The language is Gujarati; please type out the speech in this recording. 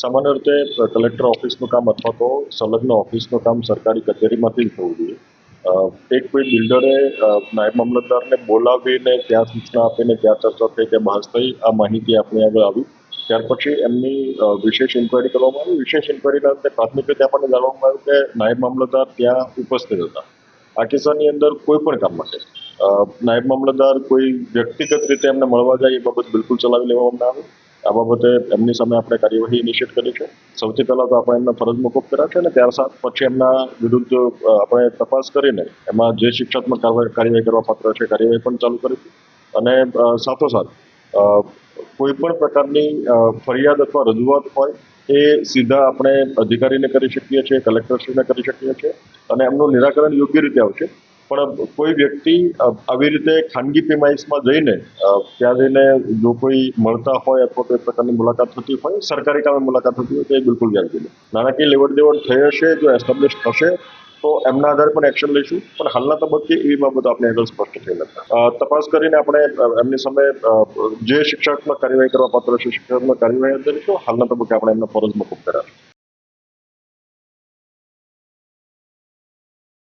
સામાન્ય રીતે કલેક્ટર ઓફિસનું કામ અથવા તો સંલગ્ન ઓફિસનું કામ સરકારી કચેરીમાંથી જ થવું જોઈએ. એક કોઈ બિલ્ડરે નાયબ મામલતદારને બોલાવીને ત્યાં સૂચના આપીને ત્યાં ચર્ચા થઈ કે બહસ થઈ આ માહિતી આપણી આગળ આવી. ત્યાર પછી એમની વિશેષ ઇન્કવાયરી કરવામાં આવી. વિશેષ ઇન્કવાયરીના અંતે પ્રાથમિક રીતે આપણને જાણવામાં આવ્યું કે નાયબ મામલતદાર ત્યાં ઉપસ્થિત હતા. આ કિસ્સાની અંદર કોઈ પણ કામ માટે નાયબ મામલતદાર કોઈ વ્યક્તિગત રીતે એમને મળવા જાય એ બાબત બિલકુલ ચલાવી લેવામાં આવે. આ બાબતે એમની સામે આપણે કાર્યવાહી ઇનિશિએટ કરી છે. સૌથી પહેલાં તો આપણે એમને ફરજ મોકૂફ કર્યા છે અને ત્યાર પછી એમના વિરુદ્ધ આપણે તપાસ કરીને એમાં જે શિક્ષાત્મક કાર્યવાહી કરવા પાત્ર છે કાર્યવાહી પણ ચાલુ કરી છે. અને સાથોસાથ કોઈ પણ પ્રકારની ફરિયાદ અથવા રજૂઆત હોય એ સીધા આપણે અધિકારીને કરી શકીએ છીએ, કલેક્ટરશ્રીને કરી શકીએ છીએ અને એમનું નિરાકરણ યોગ્ય રીતે આવશે. પણ કોઈ વ્યક્તિ આવી રીતે ખાનગી પ્રિમાઇસમાં જઈને ત્યાં જઈને જો કોઈ મળતા હોય અથવા કોઈ પ્રકારની મુલાકાત થતી હોય, સરકારી કામે મુલાકાત થતી હોય તો એ બિલકુલ વ્યાજબી નથી. નાણાકીય લેવડ દેવડ થઈ હશે, જો એસ્ટાબ્લિશ થશે તો એમના આધારે પણ એક્શન લઈશું. પણ હાલના તબક્કે એવી બાબત આપણે આગળ સ્પષ્ટ થઈ નથી. તપાસ કરીને આપણે એમની સામે જે શિક્ષાત્મક કાર્યવાહી કરવા પાત્ર છે શિક્ષાત્મક કાર્યવાહી કરીશું. હાલના તબક્કે આપણે એમને ફરજ મોકૂફ કર્યા છે.